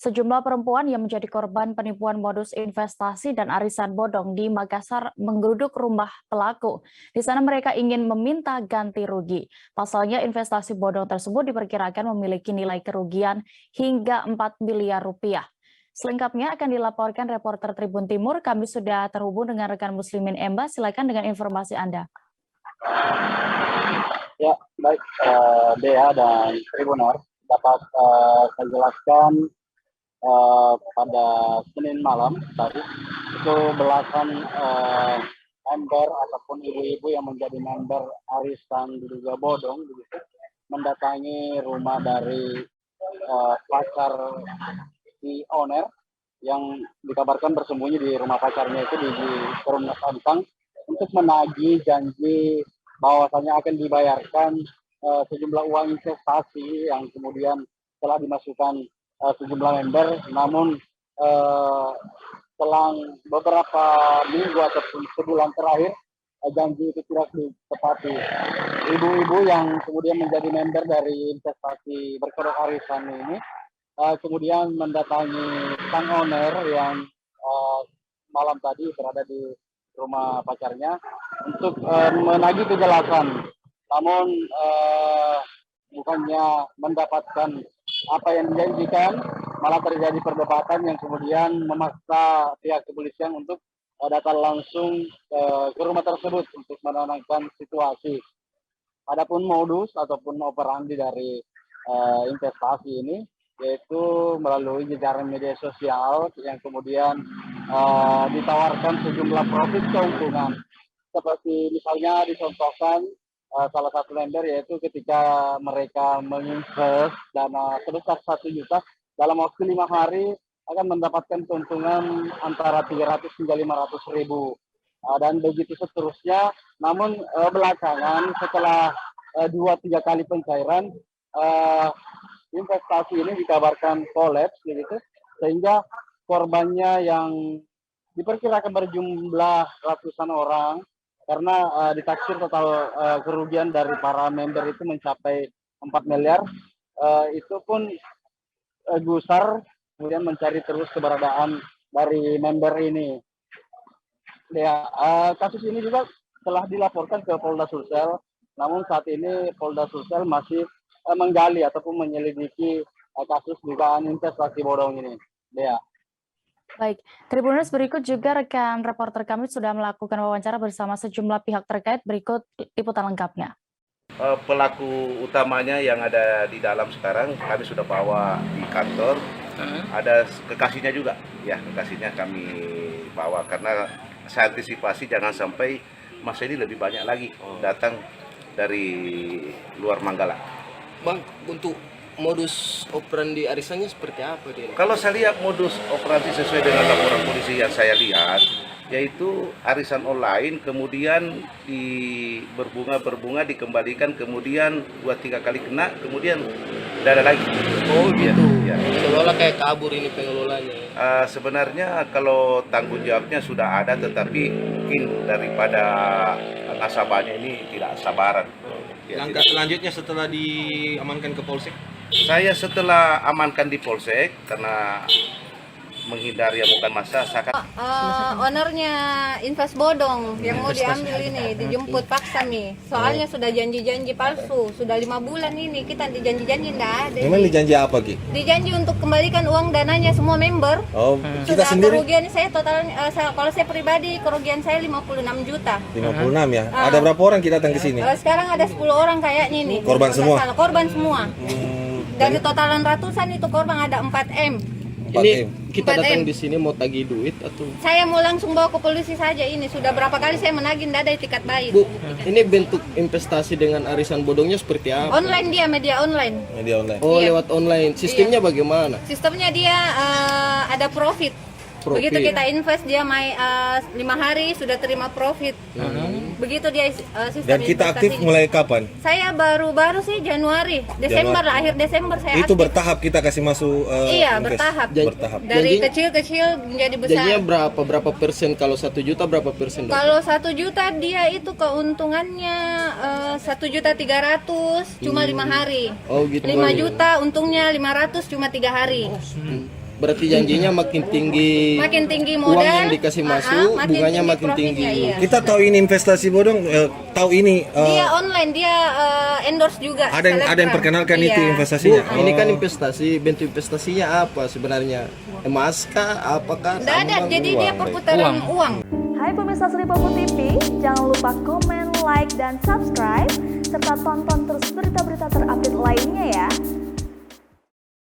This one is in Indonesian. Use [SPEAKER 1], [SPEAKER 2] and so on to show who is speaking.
[SPEAKER 1] Sejumlah perempuan yang menjadi korban penipuan modus investasi dan arisan bodong di Makassar menggeruduk rumah pelaku. Di sana mereka ingin meminta ganti rugi. Pasalnya investasi bodong tersebut diperkirakan memiliki nilai kerugian hingga 4 miliar rupiah. Selengkapnya akan dilaporkan reporter Tribun Timur. Kami sudah terhubung dengan rekan Muslimin Emba. Silakan dengan informasi Anda.
[SPEAKER 2] Ya, baik, Dea dan Tribuners dapat saya jelaskan pada Senin malam tadi itu belasan member ataupun ibu-ibu yang menjadi member arisan diduga bodong begitu mendatangi rumah dari pacar si owner yang dikabarkan bersembunyi di rumah pacarnya itu di Perumnas Antang untuk menagih janji bahwasanya akan dibayarkan sejumlah uang investasi yang kemudian telah dimasukkan sejumlah member, namun selang beberapa minggu ataupun sebulan terakhir janji itu tidak ditepati. Ibu-ibu yang kemudian menjadi member dari investasi berkedok arisan ini kemudian mendatangi sang owner yang malam tadi berada di rumah pacarnya untuk menagih kejelasan. Namun bukannya mendapatkan apa yang dijanjikan, malah terjadi perdebatan yang kemudian memaksa pihak kepolisian untuk datang langsung ke rumah tersebut untuk menenangkan situasi. Adapun modus ataupun operandi dari investasi ini yaitu melalui jejaring media sosial yang kemudian ditawarkan sejumlah profit keuntungan. Seperti misalnya dicontohkan salah satu member yaitu ketika mereka menginvest dana sebesar 1 juta dalam waktu 5 hari akan mendapatkan keuntungan antara 300 hingga 500 ribu dan begitu seterusnya. Namun belakangan setelah 2-3 kali pencairan investasi ini dikabarkan kolaps begitu sehingga korbannya yang diperkirakan berjumlah ratusan orang karena ditaksir total kerugian dari para member itu mencapai 4 miliar. Itu pun gusar kemudian mencari terus keberadaan dari member ini. Ya, kasus ini juga telah dilaporkan ke Polda Sulsel, namun saat ini Polda Sulsel masih menggali ataupun menyelidiki kasus dugaan investasi bodong ini. Ya.
[SPEAKER 1] Baik, Tribuners, berikut juga rekan reporter kami sudah melakukan wawancara bersama sejumlah pihak terkait. Berikut liputan lengkapnya.
[SPEAKER 3] Pelaku utamanya yang ada di dalam sekarang kami sudah bawa di kantor. Ada kekasihnya juga, ya kekasihnya kami bawa karena saya antisipasi jangan sampai masa ini lebih banyak lagi datang dari luar Manggala.
[SPEAKER 4] Bang, untuk modus operandi arisannya seperti apa dia?
[SPEAKER 3] Kalau saya lihat modus operandi sesuai dengan laporan polisi yang saya lihat, yaitu arisan online, kemudian berbunga dikembalikan, kemudian 2-3 kali kena, kemudian tidak ada lagi.
[SPEAKER 4] Oh gitu.
[SPEAKER 3] Ya.
[SPEAKER 4] Seolah kayak kabur ini pengelolanya.
[SPEAKER 3] Sebenarnya kalau tanggung jawabnya sudah ada, tetapi mungkin daripada nasabahnya ini tidak sabaran. Ya,
[SPEAKER 5] langkah selanjutnya setelah diamankan ke Polsek?
[SPEAKER 3] Saya setelah amankan di Polsek karena menghindari amukan massa.
[SPEAKER 6] Ownernya invest bodong yang mau diambil ini dijemput paksa nih. Soalnya sudah janji-janji palsu, sudah 5 bulan ini kita dijanji-janji enggak ada.
[SPEAKER 5] Memang dijanji apa Ki?
[SPEAKER 6] Dijanji untuk kembalikan uang dananya semua member.
[SPEAKER 5] Oh, kita
[SPEAKER 6] sudah
[SPEAKER 5] sendiri?
[SPEAKER 6] Kerugian saya total, kalau saya pribadi kerugian saya 56 juta.
[SPEAKER 5] 56 ya? Ada berapa orang kita datang ke sini?
[SPEAKER 6] Sekarang ada 10 orang kayaknya ini.
[SPEAKER 5] Korban semua?
[SPEAKER 6] Korban semua. Dari totalan ratusan itu korban ada 4M.
[SPEAKER 4] Ini kita
[SPEAKER 6] 4M.
[SPEAKER 4] datang di sini mau tagih duit atau?
[SPEAKER 6] Saya mau langsung bawa ke polisi saja ini. Sudah berapa kali saya menagih, tidak ada etikat baik.
[SPEAKER 4] Bu, ini bentuk investasi dengan arisan bodongnya seperti apa?
[SPEAKER 6] Online dia, media online.
[SPEAKER 5] Media online.
[SPEAKER 4] Oh,
[SPEAKER 6] Iya.
[SPEAKER 4] lewat online. Sistemnya bagaimana?
[SPEAKER 6] Sistemnya dia ada profit. Begitu kita invest dia 5 hari sudah terima profit. Begitu dia sistem.
[SPEAKER 5] Dan kita aktif
[SPEAKER 6] investasinya.
[SPEAKER 5] mulai kapan?
[SPEAKER 6] Saya baru sih Januari, Desember lah, akhir Desember saya
[SPEAKER 5] Itu
[SPEAKER 6] aktif.
[SPEAKER 5] bertahap kita kasih masuk
[SPEAKER 6] Iya,
[SPEAKER 5] invest.
[SPEAKER 6] bertahap.
[SPEAKER 5] Bertahap.
[SPEAKER 6] Dari
[SPEAKER 4] Janji-
[SPEAKER 6] kecil-kecil menjadi besar.
[SPEAKER 4] Janjinya berapa persen? Kalau 1 juta berapa persen?
[SPEAKER 6] Kalau 1 juta dia itu keuntungannya 1.300.000 cuma 5 hari.
[SPEAKER 4] Oh gitu.
[SPEAKER 6] 5 juta untungnya 500 cuma 3 hari.
[SPEAKER 4] Berarti janjinya makin tinggi.
[SPEAKER 6] Makin tinggi
[SPEAKER 4] Uang
[SPEAKER 6] modal,
[SPEAKER 4] yang dikasih masuk, bunganya makin tinggi.
[SPEAKER 6] profitnya, iya.
[SPEAKER 5] Kita tahu ini investasi bodong, tahu ini
[SPEAKER 6] Dia online, dia endorse juga.
[SPEAKER 5] ada yang
[SPEAKER 6] selebgram.
[SPEAKER 5] perkenalkan
[SPEAKER 6] Iya.
[SPEAKER 5] itu investasinya.
[SPEAKER 4] Ini kan investasi, bentuk investasinya apa sebenarnya? Emas kah? Apakah?
[SPEAKER 6] Nggak ada, jadi dia perputaran uang.
[SPEAKER 7] Hai pemirsa Sri Popo TV, jangan lupa komen, like, dan subscribe, serta tonton terus berita-berita terupdate lainnya ya.